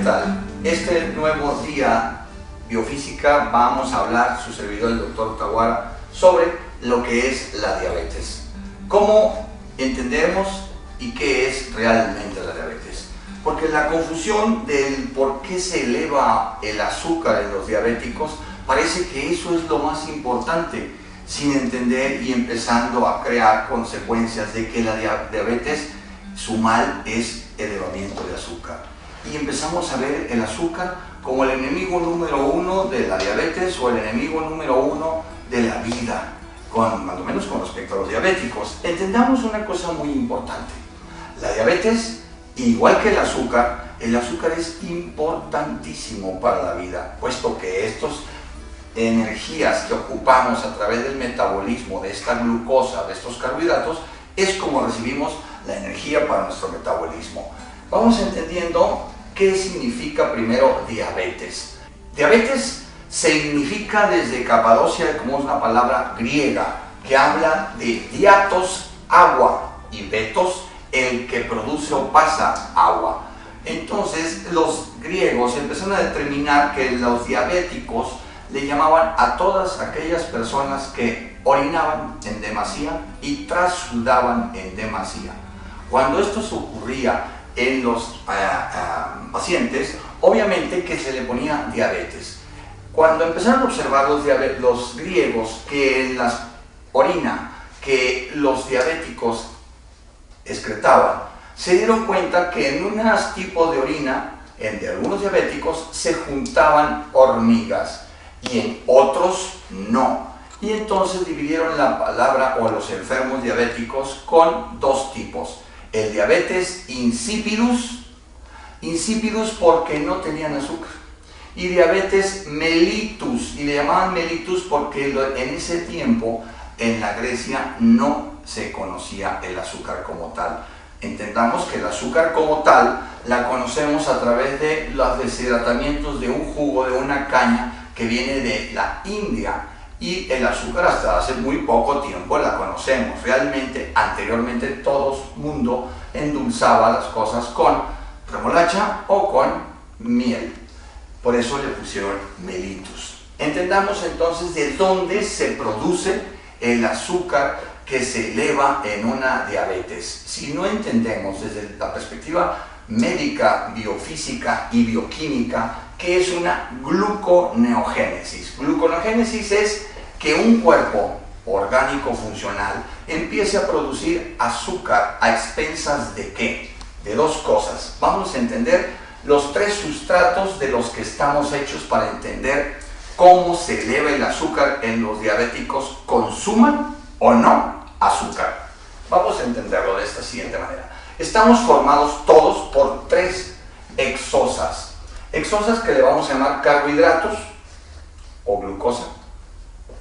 tal? Este nuevo día biofísica vamos a hablar, su servidor el Dr. Tawara, sobre lo que es la diabetes. ¿Cómo entendemos y qué es realmente la diabetes? Porque la confusión del por qué se eleva el azúcar en los diabéticos, parece que eso es lo más importante, sin entender y empezando a crear consecuencias de que la diabetes, su mal es elevamiento de azúcar. Y empezamos a ver el azúcar como el enemigo número uno de la diabetes o el enemigo número uno de la vida, cuando menos con respecto a los diabéticos. Entendamos una cosa muy importante. La diabetes, igual que el azúcar es importantísimo para la vida, puesto que estas energías que ocupamos a través del metabolismo de esta glucosa, de estos carbohidratos, es como recibimos la energía para nuestro metabolismo. Vamos entendiendo qué significa primero diabetes. Diabetes significa desde Capadocia, como es una palabra griega, que habla de diatos, agua, y betos, el que produce o pasa agua. Entonces los griegos empezaron a determinar que los diabéticos le llamaban a todas aquellas personas que orinaban en demasía y trasudaban en demasía. Cuando esto ocurría en los pacientes, obviamente que se le ponía diabetes. Cuando empezaron a observar los griegos que en la orina que los diabéticos excretaban, se dieron cuenta que en unos tipos de orina, de algunos diabéticos, se juntaban hormigas y en otros no. Y entonces dividieron la palabra o los enfermos diabéticos con dos tipos. El diabetes insipidus porque no tenían azúcar, y diabetes mellitus, y le llamaban mellitus porque en ese tiempo en la Grecia no se conocía el azúcar como tal. Entendamos que el azúcar como tal la conocemos a través de los deshidratamientos de un jugo de una caña que viene de la India, y el azúcar hasta hace muy poco tiempo la conocemos. Realmente anteriormente todo el mundo endulzaba las cosas con remolacha o con miel, por eso le pusieron mellitus. Entendamos entonces de dónde se produce el azúcar que se eleva en una diabetes. Si no entendemos desde la perspectiva médica, biofísica y bioquímica qué es una gluconeogénesis. Gluconeogénesis es que un cuerpo orgánico funcional empiece a producir azúcar a expensas de ¿qué? De dos cosas. Vamos a entender los tres sustratos de los que estamos hechos para entender cómo se eleva el azúcar en los diabéticos, consuman o no azúcar. Vamos a entenderlo de esta siguiente manera. Estamos formados todos por tres exosas. Exosas que le vamos a llamar carbohidratos o glucosa,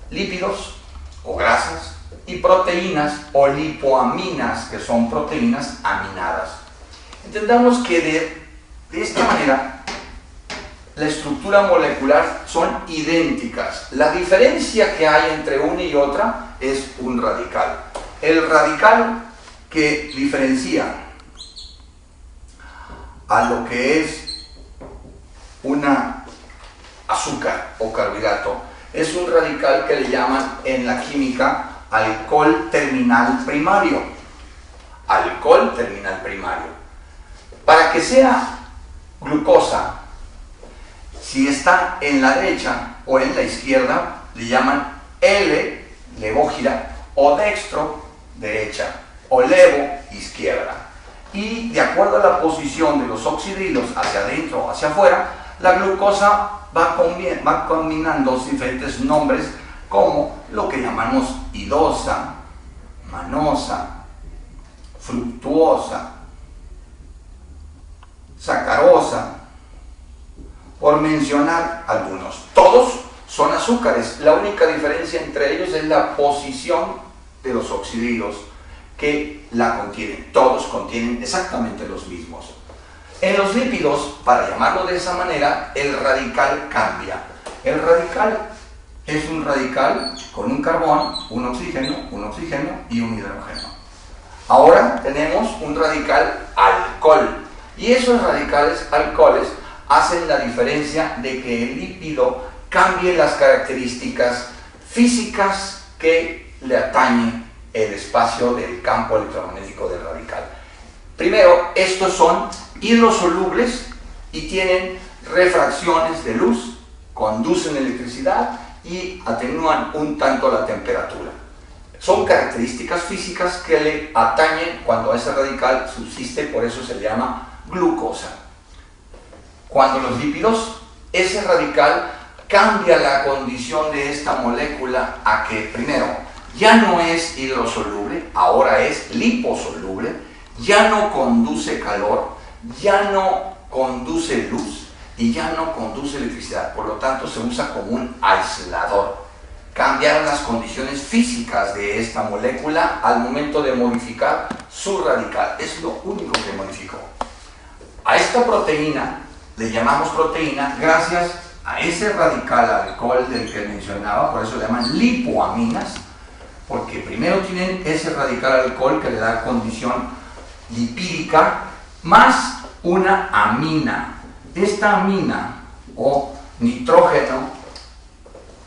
lípidos o grasas, y proteínas o lipoaminas, que son proteínas aminadas. Entendamos que de esta manera la estructura molecular son idénticas. La diferencia que hay entre una y otra es un radical. El radical que diferencia a lo que es una azúcar o carbohidrato es un radical que le llaman en la química alcohol terminal primario. Alcohol terminal primario. Para que sea glucosa, si está en la derecha o en la izquierda, le llaman L, levógira, o dextro, derecha, o levo, izquierda. Y de acuerdo a la posición de los oxidrilos hacia adentro o hacia afuera, la glucosa va combinando diferentes nombres, como lo que llamamos idosa, manosa, fructuosa, sacarosa, por mencionar algunos. Todos son azúcares, la única diferencia entre ellos es la posición de los oxidrilos que la contienen. Todos contienen exactamente los mismos. En los lípidos, para llamarlo de esa manera, el radical cambia. El radical es un radical con un carbón, un oxígeno y un hidrógeno. Ahora tenemos un radical alcohol, y esos radicales alcoholes hacen la diferencia de que el lípido cambie las características físicas que le atañe el espacio del campo electromagnético del radical. Primero, estos son hidrosolubles y tienen refracciones de luz, conducen electricidad y atenúan un tanto la temperatura. Son características físicas que le atañen cuando ese radical subsiste, por eso se llama glucosa. Cuando los lípidos, ese radical cambia la condición de esta molécula a que, primero, ya no es hidrosoluble, ahora es liposoluble, ya no conduce calor, ya no conduce luz y ya no conduce electricidad, por lo tanto se usa como un aislador. Cambiaron las condiciones físicas de esta molécula al momento de modificar su radical, es lo único que modificó. A esta proteína le llamamos proteína gracias a ese radical alcohol del que mencionaba, por eso le llaman lipoaminas, porque primero tienen ese radical alcohol que le da condición lipídica, más una amina. Esta amina o nitrógeno,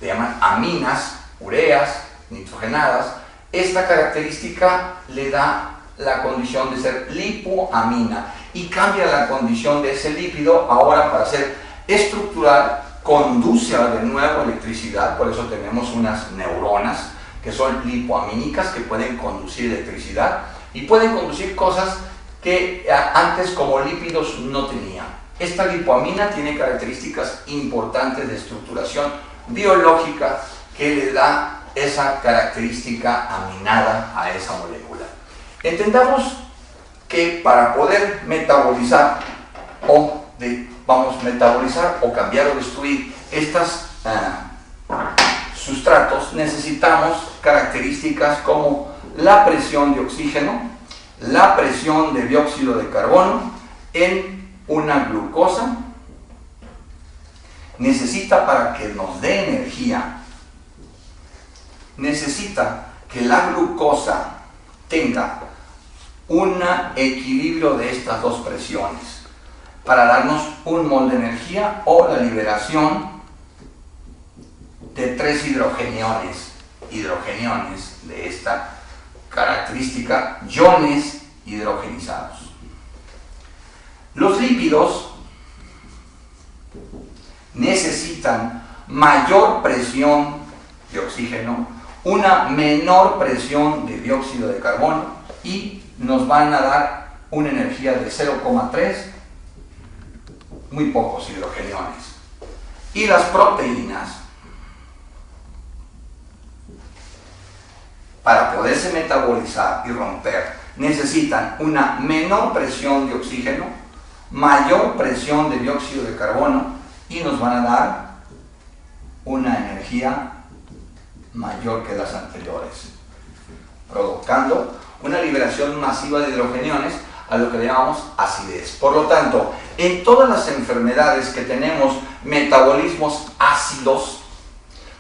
le llaman aminas, ureas, nitrogenadas, esta característica le da la condición de ser lipoamina y cambia la condición de ese lípido ahora para ser estructural, conduce de nuevo electricidad, por eso tenemos unas neuronas que son lipoamínicas que pueden conducir electricidad y pueden conducir cosas que antes como lípidos no tenían. Esta lipoamina tiene características importantes de estructuración biológica que le da esa característica aminada a esa molécula. Entendamos que para poder metabolizar metabolizar o cambiar o destruir estos sustratos, necesitamos características como la presión de oxígeno, la presión de dióxido de carbono en una glucosa. Necesita, para que nos dé energía, necesita que la glucosa tenga un equilibrio de estas dos presiones para darnos un mol de energía o la liberación de 3 hidrogeniones de esta característica, iones hidrogenizados. Los lípidos necesitan mayor presión de oxígeno, una menor presión de dióxido de carbono y nos van a dar una energía de 0,3, muy pocos hidrogeniones. Y las proteínas, para poderse metabolizar y romper, necesitan una menor presión de oxígeno, mayor presión de dióxido de carbono y nos van a dar una energía mayor que las anteriores, provocando una liberación masiva de hidrogeniones a lo que le llamamos acidez. Por lo tanto, en todas las enfermedades que tenemos metabolismos ácidos,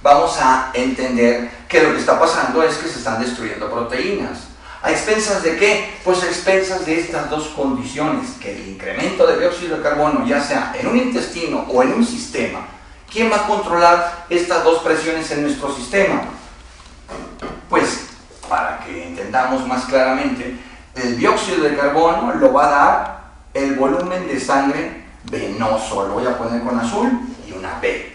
vamos a entender que lo que está pasando es que se están destruyendo proteínas. ¿A expensas de qué? Pues a expensas de estas dos condiciones, que el incremento de dióxido de carbono, ya sea en un intestino o en un sistema, ¿quién va a controlar estas dos presiones en nuestro sistema? Pues, para que entendamos más claramente, el dióxido de carbono lo va a dar el volumen de sangre venoso, lo voy a poner con azul y una B.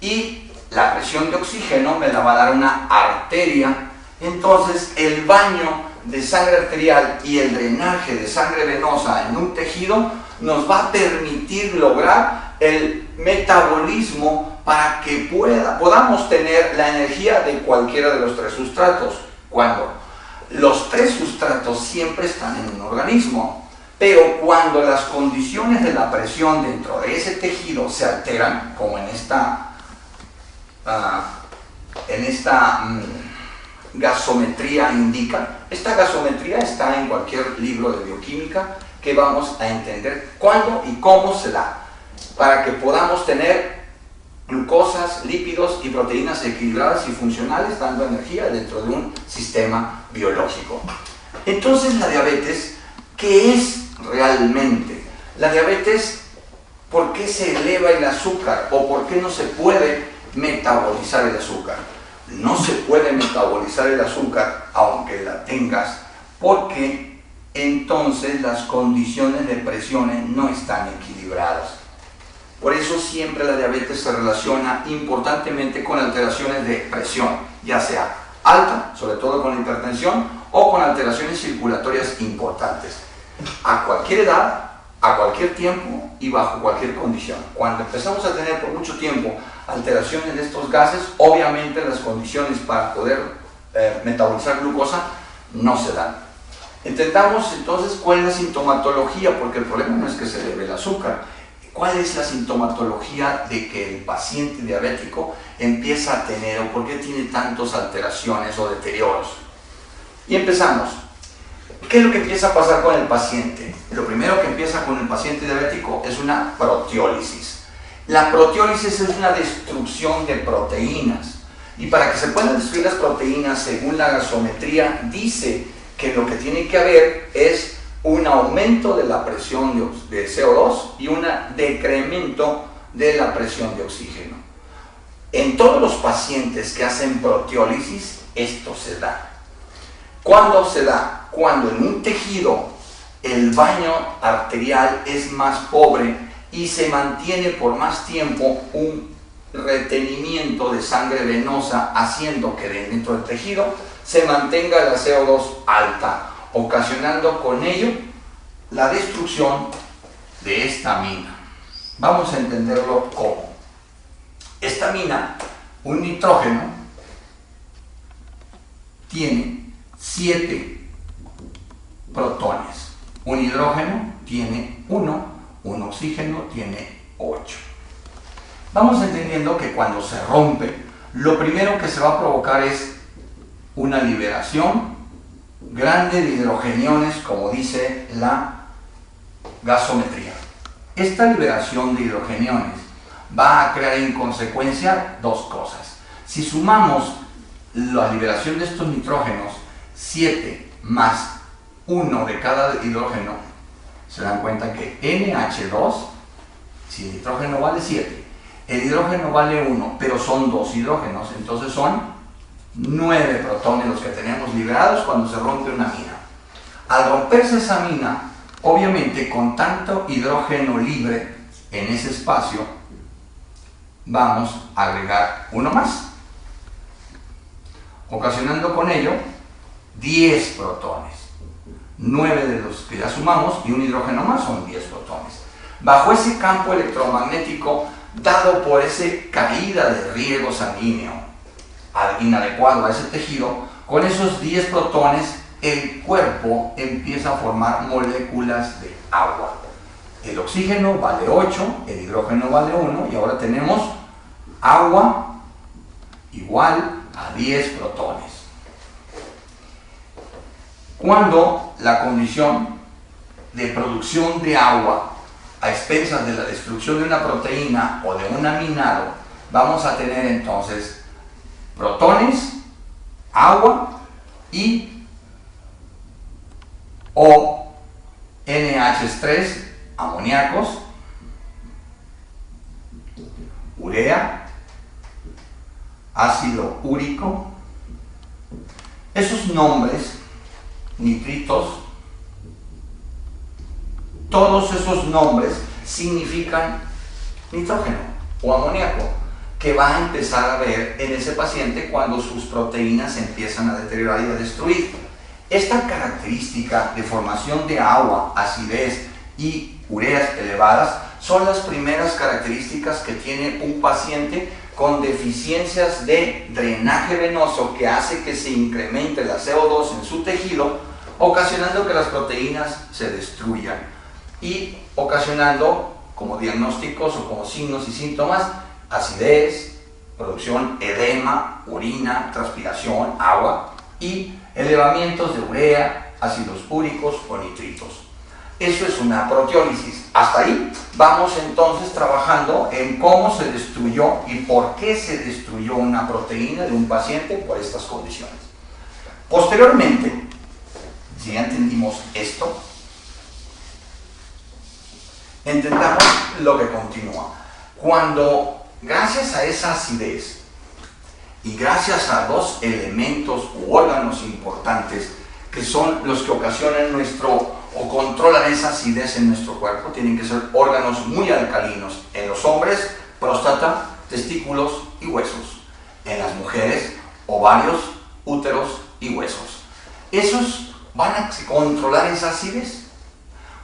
Y la presión de oxígeno me la va a dar una arteria. Entonces el baño de sangre arterial y el drenaje de sangre venosa en un tejido nos va a permitir lograr el metabolismo para que podamos tener la energía de cualquiera de los 3 sustratos. Cuando los 3 sustratos siempre están en un organismo, pero cuando las condiciones de la presión dentro de ese tejido se alteran, como en esta gasometría indica, esta gasometría está en cualquier libro de bioquímica que vamos a entender cuándo y cómo se da, para que podamos tener glucosas, lípidos y proteínas equilibradas y funcionales, dando energía dentro de un sistema biológico. Entonces, la diabetes, ¿qué es realmente? La diabetes ¿por qué se eleva el azúcar o por qué no se puede metabolizar el azúcar? No se puede metabolizar el azúcar aunque la tengas, porque entonces las condiciones de presiones no están equilibradas. Por eso siempre la diabetes se relaciona importantemente con alteraciones de presión, ya sea alta, sobre todo con la hipertensión, o con alteraciones circulatorias importantes. A cualquier edad, a cualquier tiempo y bajo cualquier condición. Cuando empezamos a tener por mucho tiempo alteraciones de estos gases, obviamente las condiciones para poder metabolizar glucosa no se dan. Entendamos entonces cuál es la sintomatología, porque el problema no es que se eleve el azúcar. ¿Cuál es la sintomatología de que el paciente diabético empieza a tener o por qué tiene tantas alteraciones o deterioros? Y empezamos. ¿Qué es lo que empieza a pasar con el paciente? Lo primero que empieza con el paciente diabético es una proteólisis. La proteólisis es una destrucción de proteínas. Y para que se puedan destruir las proteínas, según la gasometría, dice que lo que tiene que haber es un aumento de la presión de CO2 y un decremento de la presión de oxígeno. En todos los pacientes que hacen proteólisis, esto se da. ¿Cuándo se da? Cuando en un tejido el baño arterial es más pobre y se mantiene por más tiempo un retenimiento de sangre venosa, haciendo que dentro del tejido se mantenga la CO2 alta, ocasionando con ello la destrucción de esta amina. Vamos a entenderlo cómo. Esta amina, un nitrógeno, tiene 7 protones. Un hidrógeno tiene 1, un oxígeno tiene 8. Vamos entendiendo que cuando se rompe, lo primero que se va a provocar es una liberación grande de hidrogeniones, como dice la gasometría. Esta liberación de hidrogeniones va a crear en consecuencia dos cosas. Si sumamos la liberación de estos nitrógenos, 7 más 1 de cada hidrógeno, se dan cuenta que NH2, si el nitrógeno vale 7, el hidrógeno vale 1, pero son 2 hidrógenos, entonces son 9 protones los que tenemos liberados cuando se rompe una amina. Al romperse esa amina, obviamente con tanto hidrógeno libre en ese espacio, vamos a agregar uno más, ocasionando con ello 10 protones. 9 de los que ya sumamos y un hidrógeno más son 10 protones. Bajo ese campo electromagnético dado por esa caída de riego sanguíneo inadecuado a ese tejido, con esos 10 protones el cuerpo empieza a formar moléculas de agua. El oxígeno vale 8, el hidrógeno vale 1 y ahora tenemos agua igual a 10 protones. Cuando la condición de producción de agua a expensas de la destrucción de una proteína o de un aminado, vamos a tener entonces protones, agua y o NH3, amoníacos, urea, ácido úrico. Esos nombres, nitritos, todos esos nombres significan nitrógeno o amoníaco, que va a empezar a ver en ese paciente cuando sus proteínas se empiezan a deteriorar y a destruir. Esta característica de formación de agua, acidez y ureas elevadas son las primeras características que tiene un paciente con deficiencias de drenaje venoso, que hace que se incremente la CO2 en su tejido, ocasionando que las proteínas se destruyan y ocasionando como diagnósticos o como signos y síntomas acidez, producción, edema, orina, transpiración, agua y elevamientos de urea, ácidos úricos o nitritos. Eso es una proteólisis. Hasta ahí vamos entonces trabajando en cómo se destruyó y por qué se destruyó una proteína de un paciente por estas condiciones. Posteriormente, si ya entendimos esto, entendamos lo que continúa. Cuando, gracias a esa acidez y gracias a dos elementos u órganos importantes que son los que ocasionan o controlan esa acidez en nuestro cuerpo, tienen que ser órganos muy alcalinos. En los hombres, próstata, testículos y huesos. En las mujeres, ovarios, úteros y huesos. Esos van a controlar esa acidez.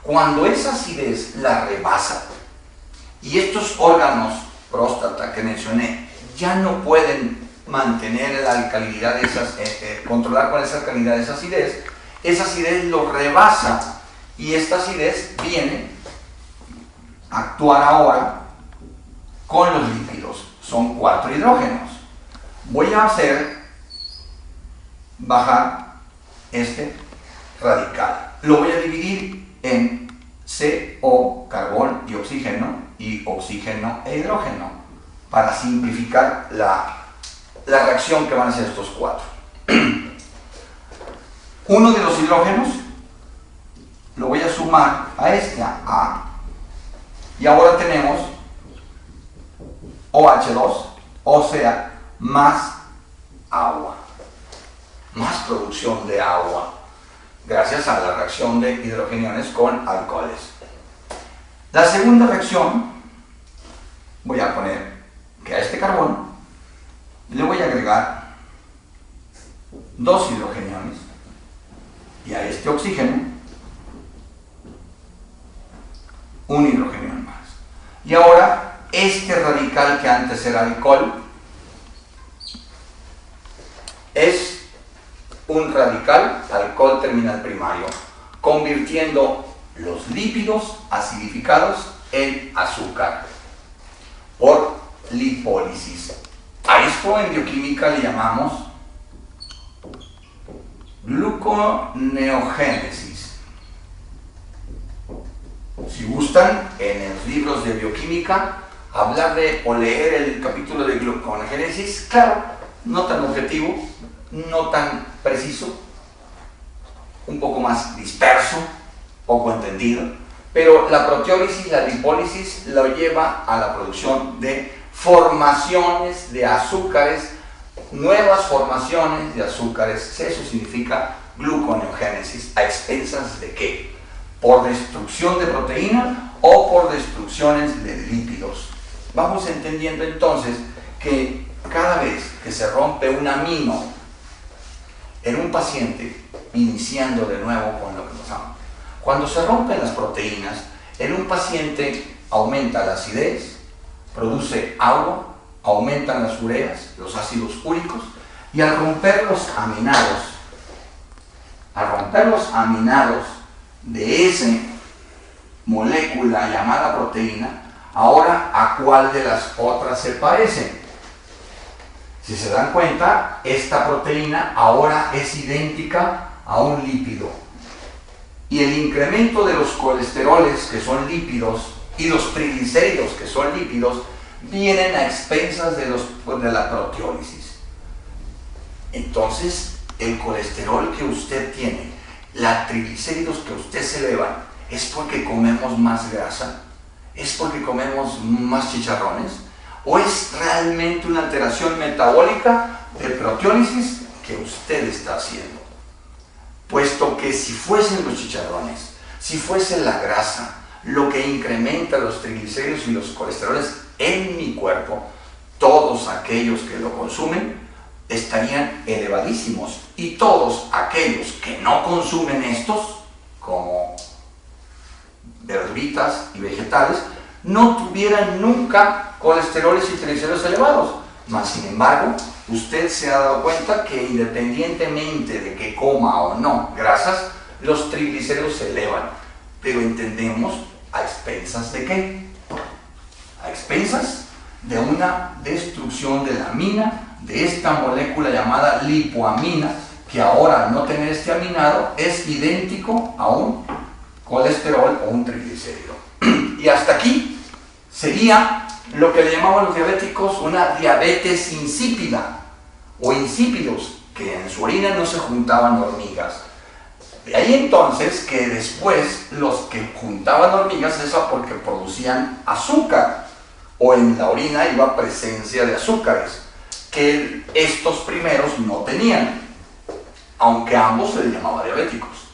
Cuando esa acidez la rebasa y estos órganos, próstata que mencioné, ya no pueden mantener la alcalinidad de esas, controlar con esa alcalinidad de esa acidez lo rebasa y esta acidez viene a actuar ahora con los lípidos. Son 4 hidrógenos. Voy a hacer bajar este radical. Lo voy a dividir en CO, carbón y oxígeno e hidrógeno para simplificar la reacción que van a hacer estos 4. Uno de los hidrógenos lo voy a sumar a este, a A. Y ahora tenemos OH2, o sea, más agua. Más producción de agua, gracias a la reacción de hidrogeniones con alcoholes. La segunda reacción, voy a poner que a este carbón le voy a agregar 2 hidrogeniones y a este oxígeno un hidrogenión más. Y ahora este radical que antes era alcohol es un radical alcohol terminal primario, convirtiendo los lípidos acidificados en azúcar por lipólisis. A esto en bioquímica le llamamos gluconeogénesis. Si gustan, en los libros de bioquímica, hablar de o leer el capítulo de gluconeogénesis, claro, no tan objetivo, no tan preciso, un poco más disperso, poco entendido, pero la proteólisis, la lipólisis, lo lleva a la producción de formaciones de azúcares, nuevas formaciones de azúcares. Eso significa gluconeogénesis. ¿A expensas de qué? ¿Por destrucción de proteína o por destrucciones de lípidos? Vamos entendiendo entonces que cada vez que se rompe un amino en un paciente, iniciando de nuevo con lo que pasamos, cuando se rompen las proteínas, en un paciente aumenta la acidez, produce agua, aumentan las ureas, los ácidos úricos, y al romper los aminados de esa molécula llamada proteína, ahora ¿a cuál de las otras se parecen? Si se dan cuenta, esta proteína ahora es idéntica a un lípido. Y el incremento de los colesteroles, que son lípidos, y los triglicéridos, que son lípidos, vienen a expensas de la proteólisis. Entonces, el colesterol que usted tiene, los triglicéridos que usted se elevan, ¿es porque comemos más grasa? ¿Es porque comemos más chicharrones? ¿O es realmente una alteración metabólica de proteólisis que usted está haciendo? Puesto que si fuesen los chicharrones, si fuese la grasa, lo que incrementa los triglicéridos y los colesteroles en mi cuerpo, todos aquellos que lo consumen estarían elevadísimos, y todos aquellos que no consumen estos, como verduritas y vegetales, no tuvieran nunca colesteroles y triglicéridos elevados. Mas, sin embargo, usted se ha dado cuenta que independientemente de que coma o no grasas, los triglicéridos se elevan. Pero entendemos a expensas de qué. A expensas de una destrucción de la amina, de esta molécula llamada lipoamina, que ahora al no tener este aminado es idéntico a un colesterol o un triglicérido. Y hasta aquí sería lo que le llamamos los diabéticos una diabetes insípida o insípidos, que en su orina no se juntaban hormigas. De ahí entonces que después los que juntaban hormigas es porque producían azúcar, o en la orina iba presencia de azúcares, que estos primeros no tenían, aunque a ambos se les llamaba diabéticos.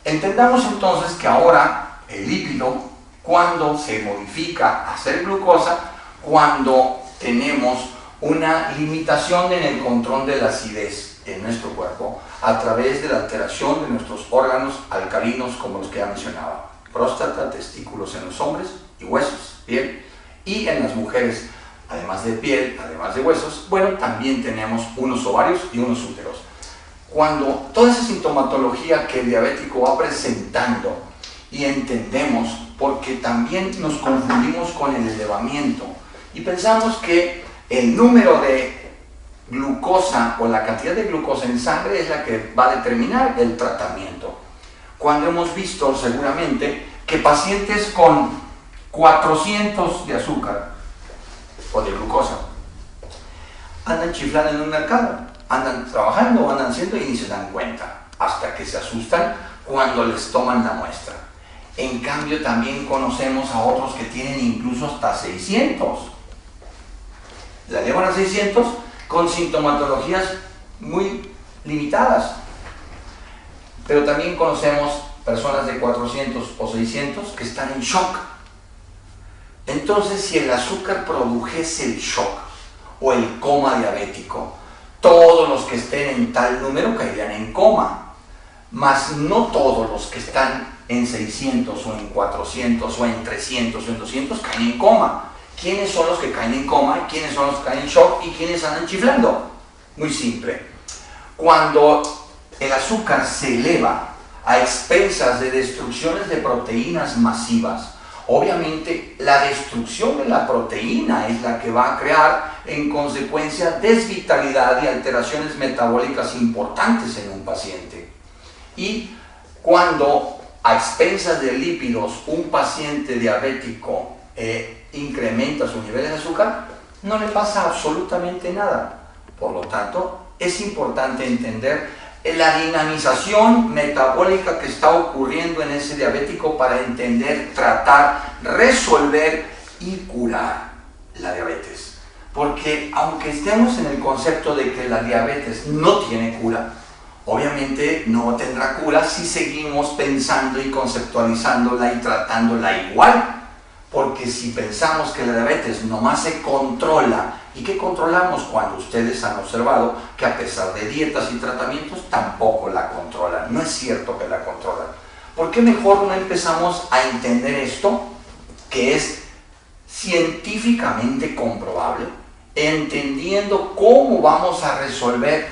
Entendamos entonces que ahora el lípido, cuando se modifica a ser glucosa, cuando tenemos una limitación en el control de la acidez en nuestro cuerpo a través de la alteración de nuestros órganos alcalinos, como los que ya mencionaba: próstata, testículos en los hombres y huesos, piel, y en las mujeres, además de piel, además de huesos, bueno, también tenemos unos ovarios y unos úteros. Cuando toda esa sintomatología que el diabético va presentando, y entendemos, porque también nos confundimos con el elevamiento y pensamos que el número de glucosa o la cantidad de glucosa en sangre es la que va a determinar el tratamiento, cuando hemos visto seguramente que pacientes con 400 de azúcar o de glucosa andan chiflando en un mercado, andan trabajando, andan haciendo y ni se dan cuenta, hasta que se asustan cuando les toman la muestra. En cambio, también conocemos a otros que tienen incluso hasta 600. La llevan a 600 con sintomatologías muy limitadas. Pero también conocemos personas de 400 o 600 que están en shock. Entonces, si el azúcar produjese el shock o el coma diabético, todos los que estén en tal número caerían en coma, mas no todos los que están en 600 o en 400 o en 300 o en 200 caen en coma. ¿Quiénes son los que caen en coma? ¿Quiénes son los que caen en shock? ¿Y quiénes andan chiflando? Muy simple. Cuando el azúcar se eleva a expensas de destrucciones de proteínas masivas, obviamente la destrucción de la proteína es la que va a crear en consecuencia desvitalidad y alteraciones metabólicas importantes en un paciente. Y cuando a expensas de lípidos un paciente diabético incrementa sus niveles de azúcar, no le pasa absolutamente nada. Por lo tanto, es importante entender la dinamización metabólica que está ocurriendo en ese diabético para entender, tratar, resolver y curar la diabetes. Porque aunque estemos en el concepto de que la diabetes no tiene cura, obviamente no tendrá cura si seguimos pensando y conceptualizándola y tratándola igual. Porque si pensamos que la diabetes nomás se controla, ¿y qué controlamos? Cuando ustedes han observado que a pesar de dietas y tratamientos tampoco la controlan. No es cierto que la controlan. ¿Por qué mejor no empezamos a entender esto, que es científicamente comprobable, entendiendo cómo vamos a resolver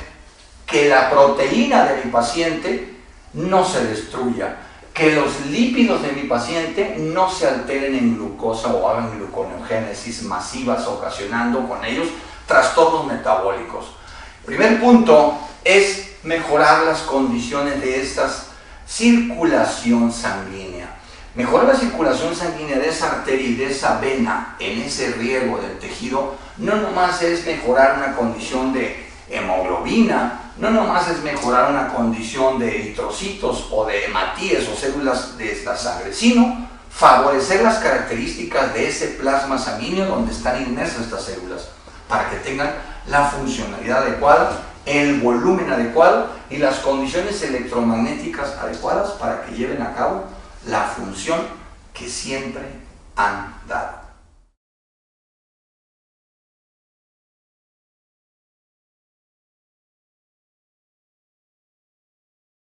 que la proteína de mi paciente no se destruya, que los lípidos de mi paciente no se alteren en glucosa o hagan gluconeogénesis masivas, ocasionando con ellos trastornos metabólicos? Primer punto es mejorar las condiciones de esta circulación sanguínea. Mejorar la circulación sanguínea de esa arteria y de esa vena en ese riego del tejido no nomás es mejorar una condición de hemoglobina, no nomás es mejorar una condición de eritrocitos o de hematíes o células de la sangre, sino favorecer las características de ese plasma sanguíneo donde están inmersas estas células, para que tengan la funcionalidad adecuada, el volumen adecuado y las condiciones electromagnéticas adecuadas para que lleven a cabo la función que siempre han dado.